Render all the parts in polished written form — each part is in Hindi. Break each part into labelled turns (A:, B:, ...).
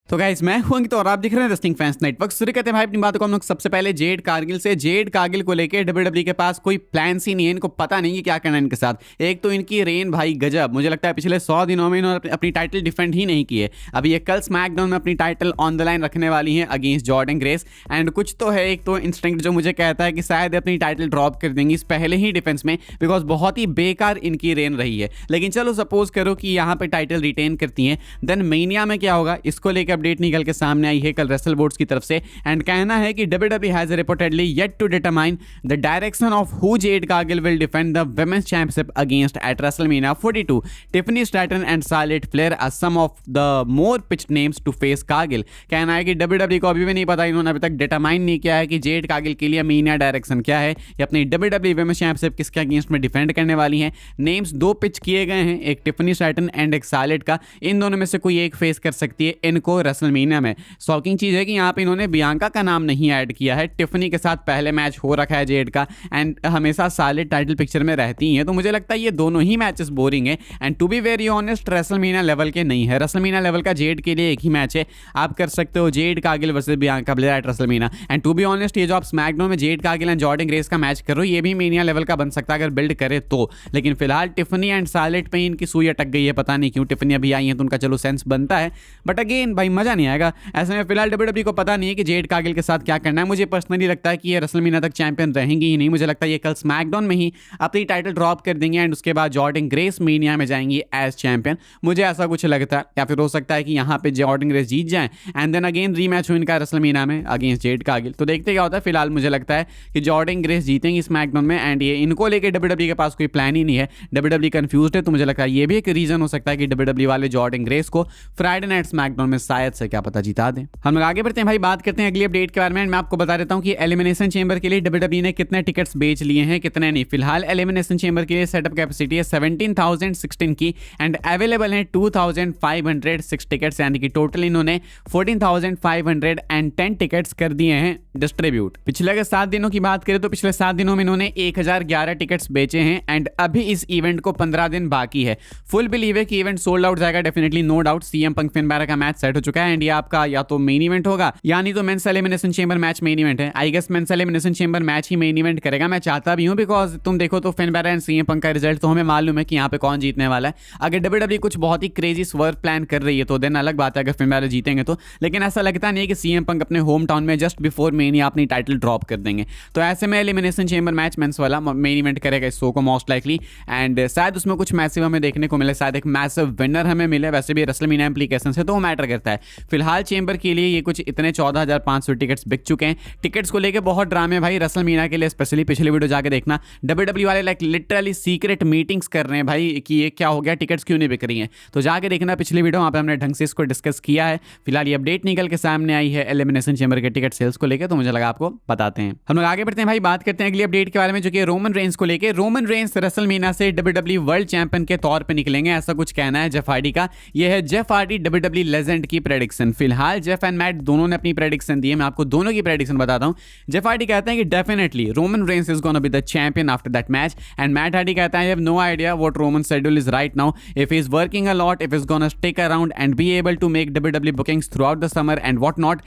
A: तो गाइस मैं हूं अंकित और आप दिख रहे हैं रेसलिंग फैंस नेटवर्क। शुरू करते हैं भाई अपनी बातों को हम लोग सबसे पहले जेड कारगिल से। जेड कारगिल को लेके डब्ल्यूडब्ल्यूई के पास कोई प्लान ही नहीं है, इनको पता नहीं कि क्या करना है इनके साथ। एक तो इनकी रेन भाई गजब, मुझे लगता है पिछले 100 दिनों में इन्होंने अपनी टाइटल डिफेंड ही नहीं की है। अभी ये कल स्मैकडाउन में अपनी टाइटल ऑन द लाइन रखने वाली हैं अगेंस्ट जॉर्डन ग्रेस। एंड कुछ तो है, एक तो इंस्टिंक्ट जो मुझे कहता है कि शायद अपनी टाइटल ड्रॉप कर देंगी इस पहले ही डिफेंस में, बिकॉज बहुत ही बेकार इनकी रेन रही है। लेकिन चलो सपोज करो कि यहाँ पे टाइटल रिटेन करती हैं, देन मेनिया में क्या होगा इसको लेकर अपडेट निकल के सामने आई है कल रेसल बोर्ड्स की तरफ से। एंड कहना है कि WWE has reportedly yet to determine the direction of who Jade Cargill will defend the women's championship against at WrestleMania 42। Tiffany Stratton and Charlotte Flair are some of the more pitched names to face Cargill. कहना है कि WWE को अभी भी नहीं पता, इन्होंने अभी तक डिटरमाइन नहीं किया है कि जेड कारगिल के लिए मेनिया डायरेक्शन क्या है या अपनी WWE वुमेन्स चैंपियनशिप किसके अगेंस्ट में डिफेंड करने वाली है। नेम्स दो पिच किए गए हैं, एक टिफनी स्ट्रैटन एंड एक शार्लेट का। इन दोनों में से कोई एक फेस कर सकती है इनको रेसलमेनिया में। शॉकिंग चीज़ है कि यहाँ पे इन्होंने बियांका का नाम नहीं ऐड किया है। टिफनी के साथ पहले मैच हो रखा है जेड का, एंड हमेशा शार्लेट टाइटल पिक्चर में रहती हैं, तो मुझे लगता है ये दोनों ही मैचेस बोरिंग है। And to be very honest WrestleMania level के नहीं है। रेसलमेनिया लेवल का जेड के लिए एक ही मैच है, आप कर सकते हो Jade Cargill versus Bianca Belair at WrestleMania. And to be honest ये जो आप स्मैकडाउन में Jade Cargill and Jordynne Grace का मैच कर रहे हो, ये भी मेनिया लेवल का बन सकता है अगर बिल्ड करे तो। लेकिन फिलहाल टिफनी एंड शार्लेट पे इनकी सुई अटक गई है, पता नहीं क्यों। टिफनी अभी आई है तो उनका चलो सेंस बनता है, बट अगेन भाई मजा नहीं आएगा ऐसे में। फिलहाल WWE को पता नहीं है कि जेड कारगिल के साथ क्या करना है। मुझे पर्सनली लगता है कि ये रेसलमेनिया तक चैंपियन रहेंगी ही नहीं। मुझे लगता है ये कल स्मैकडाउन में ही अपनी टाइटल ड्रॉप कर देंगे एंड उसके बाद जॉर्डन ग्रेस मेनिया में जाएंगी एज चैंपियन। मुझे ऐसा कुछ लगता है, या फिर हो सकता है कि यहाँ पे जॉर्डन ग्रेस जीत जाए एंड देन अगेन रीमैच हो इनका रेसलमेनिया में अगेंस्ट जेड कारगिल। तो देखते क्या होता है। फिलहाल मुझे लगता है कि जॉर्डन ग्रेस जीतेंगी स्मैकडाउन में, एंड ये इनको लेकर WWE के पास कोई प्लान ही नहीं है। WWE कंफ्यूज्ड है, तो मुझे लगता है ये भी एक रीजन हो सकता है कि WWE वाले जॉर्डन ग्रेस को फ्राइडे नाइट स्मैकडाउन में शायद से क्या पता जिता दें। हम लोग आगे बढ़ते हैं भाई, बात करते हैं अगली अपडेट के बारे में। मैं आपको बता देता हूं कि एलिमिनेशन चेंबर के लिए WWE ने कितने टिकट्स बेच लिए हैं, कितने नहीं। फिलहाल एलिमिनेशन चेंबर के लिए सेटअप कैपेसिटी है 17,016 की एंड अवेलेबल है 2,506 टिकट्स, यानी कि टोटल इन्होंने 14,510 टिकट्स कर दिए हैं डिस्ट्रीब्यूट। पिछले अगर 7 दिनों की बात करें तो पिछले 7 दिनों में इन्होंने 1011 टिकट्स बेचे हैं एंड अभी इस इवेंट को 15 दिन बाकी है। फुल बिलीव है कि इवेंट सोल्ड आउट जाएगा डेफिनेटली, नो डाउट। CM पंक फिन बैरर का मैच सेट हो चुका है एंड ये आपका या तो मेन इवेंट होगा यानी तो men's elimination chamber match main event है। I guess men's elimination chamber match ही मेन इवेंट करेगा। मैं चाहता भी हूं, बिकॉज तुम देखो तो Finn Balor and CM Punk का रिजल्ट तो हमें मालूम है कि यहाँ पे कौन जीतने वाला है। अगर WWE कुछ बहुत ही क्रेजी स्वर्व प्लान कर रही है तो देन अलग बात है अगर फिन बैरर जीतेंगे तो, लेकिन ऐसा लगता नहीं है कि CM पंक अपने होम टाउन में जस्ट बिफोर मेनिया अपनी टाइटल ड्रॉप कर देंगे। तो ऐसे में एलिमिनेशन चेंबर मैच मेंस वाला मेन इवेंट करेगा इस शो को मोस्ट लाइकली, एंड शायद उसमें कुछ मैसिव हमें देखने को मिले, शायद एक मैसिव विनर हमें मिले। वैसे भी रेसलमेनिया इंप्लीकेशन है तो वो मैटर करता है। फिलहाल चेंबर के लिए ये कुछ इतने 14,500 टिकट्स बिक चुके हैं। टिकट्स को लेके बहुत ड्रामे भाई रेसलमेनिया के लिए, स्पेशली पिछली वीडियो जाके देखना। WWE वाले लाइक लिटरली सीक्रेट मीटिंग्स कर रहे हैं भाई कि ये क्या हो गया, टिकट्स क्यों नहीं बिक रही हैं। तो जाके देखना पिछली वीडियो, वहाँ पे हमने ढंग से इसको डिस्कस किया है। फिलहाल ये अपडेट निकल के सामने आई है एलिमिनेशन चेंबर के टिकट सेल्स को लेकर, तो मुझे लगा आपको बताते हैं। हम लोग आगे बढ़ते हैं भाई, बात करते हैं अगली अपडेट के बारे में जो कि रोमन रेंस को लेकर। रोमन रेंस रेसलमेनिया से WWE वर्ल्ड चैंपियन के तौर पर निकलेंगे, ऐसा कुछ कहना है जेफ हार्डी का। यह है जेफ हार्डी WWE लेजेंड की प्रेडिक्शन। फिलहाल जेफ एंड मैट दोनों ने अपनी प्रेडिक्शन दी है, मैं आपको दोनों की प्रेडिक्शन बताता हूं। जेफ हार्डी कहते हैं कि definitely Roman Reigns is gonna be the champion after that match, and Matt Hardy कहता है I have no idea what Roman schedule is right now, if he is working a lot, if he is gonna stick around and be able to make WWE bookings throughout the summer and what not.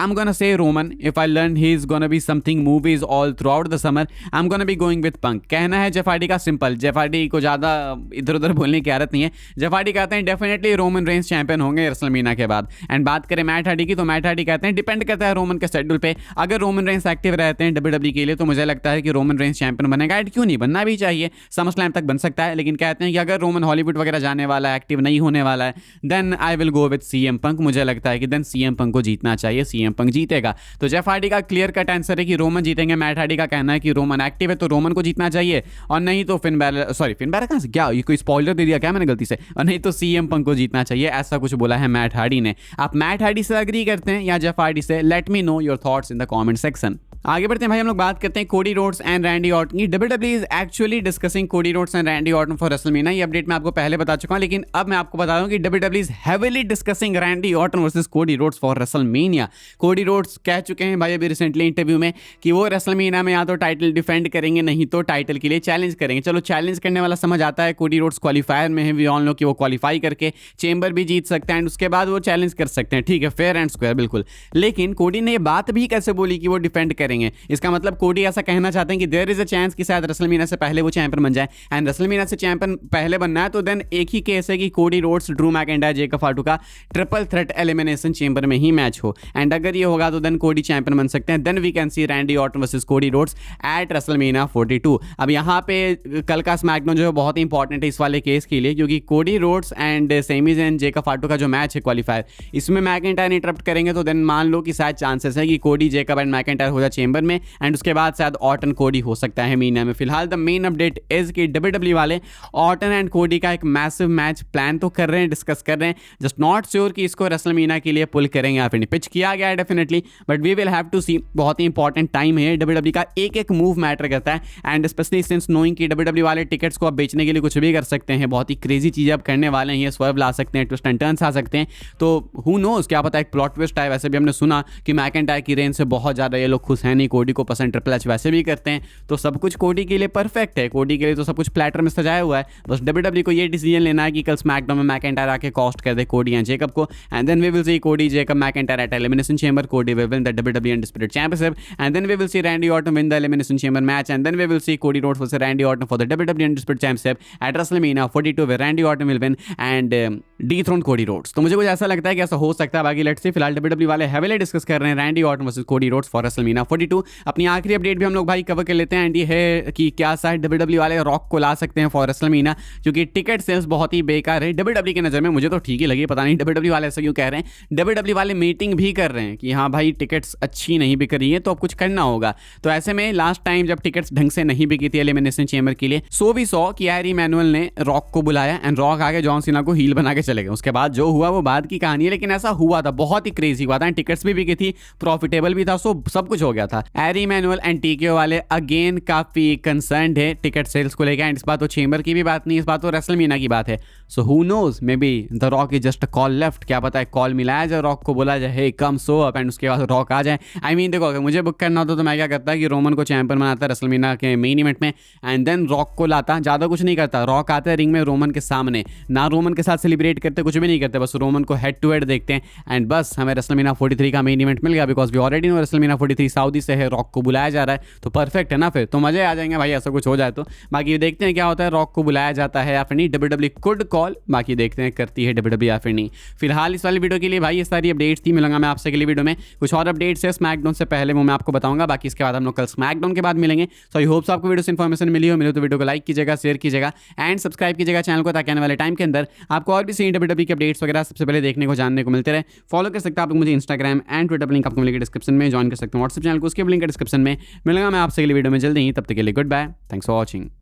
A: I'm gonna say Roman, if I learn he is gonna be something movies all throughout the summer, I'm gonna be going with Punk. कहना है जेफ हार्डी का सिंपल। जेफ हार्डी को ज़्यादा इधर उधर बोलने की आदत नहीं है। जेफ हार्डी कहते हैं डेफिनेटली रोमन रेंस चैंपियन होंगे रेसलमेनिया के बाद। एंड बात करें मैट हार्डी की तो मैट हार्डी कहते हैं डिपेंड करता है रोमन के शेड्यूल पे। अगर रोमन रेंस एक्टिव रहते हैं WWE के लिए तो मुझे लगता है कि रोमन रेंस चैंपियन बनेगा। एंड क्यों नहीं, बनना भी चाहिए, समरस्लैम तक बन सकता है। लेकिन कहते हैं कि अगर रोमन हॉलीवुड वगैरह जाने वाला है, एक्टिव नहीं होने वाला है, then I will go with CM Punk. मुझे लगता है कि देन CM पंक को जीतना चाहिए, CM पंक जीतेगा। तो जेफ हार्डी का क्लियर कट आंसर है कि रोमन जीतेंगे। मैट हार्डी का कहना है कि रोमन एक्टिव है तो रोमन को जीतना चाहिए, और नहीं तो फिन बैरर कहाँ से, क्या ये कोई स्पॉइलर दे दिया क्या मैंने गलती से, और नहीं तो CM पंक को जीतना चाहिए। ऐसा कुछ बोला है मैट हार्डी ने। आप मैट हार्डी से अग्री करते हैं या जेफ हार्डी से? Let me know your thoughts in the comment section. आगे बढ़ते हैं भाई, हम लोग बात करते हैं Cody Rhodes and Randy Orton की। WWE is actually discussing Cody Rhodes and Randy Orton for WrestleMania. ये अपडेट मैं आपको पहले बता चुका हूं, लेकिन अब मैं आपको बता दूं कि WWE is heavily discussing Randy Orton versus Cody roads for WrestleMania. Cody Rhodes कह चुके हैं भाई अभी रिसेंटली इंटरव्यू में कि वो रेसलमेनिया में या तो टाइटल डिफेंड करेंगे, नहीं तो टाइटल के लिए चैलेंज करेंगे। चलो चैलेंज करने वाला समझ आता है, कोडी रोड्स क्वालिफायर में है, वी ऑल नो कि वो क्वालिफाई करके चेंबर भी जीत सकते हैं एंड उसके बाद वो चैलेंज कर सकते हैं, ठीक है, फेयर एंड स्क्वायर बिल्कुल। लेकिन कोडी ने ये बात भी कैसे बोली कि वो डिफेंड करेंगे? इसका मतलब कोडी ऐसा कहना चाहते हैं कि देयर इज अ चांस कि शायद रेसलमेनिया से पहले वो चैंपियन बन जाए, एंड रेसलमेनिया से चैंपियन पहले बनना है तो देन एक ही केस है कि Cody Rhodes, Drew McIntyre, Jacob फाटू का ट्रिपल थ्रेट एलिमिनेशन चेंबर में ही मैच हो, एंड अगर ये होगा तो देन कोडी चैंपियन बन सकते हैं। Then we can see Randy Orton versus Cody Rhodes at WrestleMania 42। अब यहाँ पे कल का स्मैकडाउन जो है बहुत ही इंपॉर्टेंट है इस वाले केस के लिए, क्योंकि कोडी Rhodes and semis and Jacob फाटू का जो मैच है क्वालिफायर, इसमें मैकिंटायर इंटरप्ट करेंगे तो देन मान लो कि शायद चांसेस है कि कोडी, जेकब एंड मैकिंटायर हो जाए चेंबर में, एंड उसके बाद शायद ऑर्टन कोडी हो सकता है मीना में। फिलहाल द मेन अपडेट इज कि डब्ल्यूडब्ल्यूई वाले ऑर्टन एंड कोडी का एक मैसिव मैच प्लान तो कर रहे हैं, डिस्कस कर रहे हैं, जस्ट नॉट श्योर कि इसको रेसलमेनिया के लिए पुल करेंगे या फिर नहीं। पिच किया गया है definitely, but we will have to see. बहुत ही इंपॉर्टेंट टाइम है, डब्ल्यूडब्ल्यूई का एक एक मूव मैटर करता है, एंड स्पेशली सिंस नोइंग कि डब्ल्यूडब्ल्यूई वाले टिकट्स को अब बेचने के लिए कुछ भी कर सकते हैं, बहुत ही क्रेजी चीज़ें अब करने वाले हैं, स्वर्व ला सकते हैं, ट्विस्ट एंड टर्न्स आ सकते हैं, तो हु नोज, क्या पता एक प्लॉट ट्विस्ट है। वैसे भी हमने सुना कि मैकिंटायर की रेंज से बहुत ज़्यादा ये लोग खुश हैं नहीं, कोडी को पसंद, ट्रिपल एच वैसे भी करते हैं, तो सब कुछ कोडी के लिए परफेक्ट है, कोडी के लिए तो सब कुछ प्लेटर में सजाया हुआ है। बस डब्ल्यूडब्ल्यूई को ये डिसीजन लेना है कि कल स्मैकडाउन में मैकिंटायर आके कॉस्ट कर दे कोडी एंड जेकब को, and then we will see Cody, Jacob, McIntyre at Elimination Chamber, Cody will win the WWE undisputed championship, and then we will see Randy Orton win the Elimination chamber match, and then we will see Cody Rhodes versus Randy Orton for the WWE undisputed championship at WrestleMania 42 where Randy Orton will win and dethrone Cody Rhodes. तो मुझे कुछ ऐसा लगता है कि ऐसा हो सकता है, बाकी लेट्स सी। फिलहाल डब्ल्यूडब्ल्यूई वाले हेवीली डिस्कस कर रहे हैं Randy Orton versus Cody roads for WrestleMania 42। अपनी आखिरी अपडेट भी हम लोग भाई कवर कर लेते हैं, एंड ये है कि क्या शायद डब्ल्यूडब्ल्यूई वाले रॉक को ला सकते हैं फॉर रेसलमेनिया, क्योंकि टिकट सेल्स बहुत ही बेकार है डब्ल्यूडब्ल्यूई की नज़र में। मुझे तो ठीक ही लगी, पता नहीं डब्ल्यूडब्ल्यूई वाले ऐसा क्यों कह रहे हैं। डब्ल्यूडब्ल्यूई वाले मीटिंग भी कर रहे हैं कि हाँ भाई टिकट्स अच्छी नहीं बिक रही है, तो अब कुछ करना होगा। तो ऐसे में लास्ट टाइम जब टिकट्स ढंग से नहीं बिकी थी एलिमिनेशन चेंबर के लिए, सो भी सॉ कि एरी मैनुअल ने रॉक को बुलाया एंड रॉक आके जॉन सीना को हील बना के चले गए। उसके बाद जो हुआ वो बाद की कहानी है, लेकिन ऐसा हुआ था, बहुत ही क्रेजी हुआ था, टिकट्स भी बिकी थी, प्रॉफिटेबल भी था, सो सब कुछ हो गया था। एरी मैनुअल एंड टीकेओ वाले अगेन काफी कंसर्न्ड है टिकट सेल्स को लेकर, एंड इस बात तो चेंबर की भी बात नहीं, इस बात तो रेसलमेनिया की बात है। So who knows, maybe the Rock is just a call left, क्या पता है कॉल मिलाया जाए, रॉक को बोला जाए हे कम सो अप, एंड उसके बाद रॉक आ जाए। आई मीन देखो, अगर मुझे बुक करना होता तो मैं क्या करता कि रोमन को चैंपियन बनाता रेसलमेनिया के मेन इवेंट में, एंड देन रॉक को लाता, ज़्यादा कुछ नहीं करता, रॉक आता है रिंग में रोमन के सामने, ना रोमन के साथ सेलिब्रेट करते, कुछ भी नहीं करते, बस रोमन को हेड टू हेड देखते हैं, एंड बस हमें रेसलमेनिया 43 का मेन इवेंट मिल गया, because we already know WrestleMania 43 Saudi से है, रॉक को बुलाया जा रहा है, तो परफेक्ट है ना, फिर तो मजे आ जाएंगे भाई, ऐसा कुछ हो जाए तो। बाकी देखते हैं क्या होता है, रॉक को बुलाया जाता है या फिर नहीं, डब्ल्यूडब्ल्यूई कुड कॉल, बाकी देखते हैं करती है डब्ल्यूडब्ल्यूई या फिर नहीं। फिलहाल इस वाली वीडियो के लिए भाई ये सारी अपडेट्स थी, मिलूंगा मैं आपसे अगली वीडियो में। कुछ और अपडेट्स है स्मैकडाउन से पहले वो मैं आपको बताऊंगा, बाकी इसके बाद हम लोग कल स्मैकडाउन के बाद मिलेंगे। सो आई होप्स आपको वीडियो से इन्फॉर्मेशन मिले तो वीडियो को लाइक कीजिएगा, शेयर कीजिएगा एंड सब्सक्राइब कीजिएगा चैनल को, ताकि आने वाले टाइम के अंदर आपको और भी सही डब्ल्यूडब्ल्यूई के अपडेट्स वगैरह सबसे पहले देखने को, जानने को मिलते रहे। फॉलो कर सकते हैं आप लोग मुझे इंस्टाग्राम एंड ट्विटर, लिंक आपको मिलेगा डिस्क्रिप्शन में, ज्वाइन कर सकते हैं व्हाट्सएप चैनल को, उसके लिंक डिस्क्रिप्शन में। मिलूंगा मैं आपसे अगली वीडियो में जल्दी ही, तब तक के लिए goodbye, thanks for watching.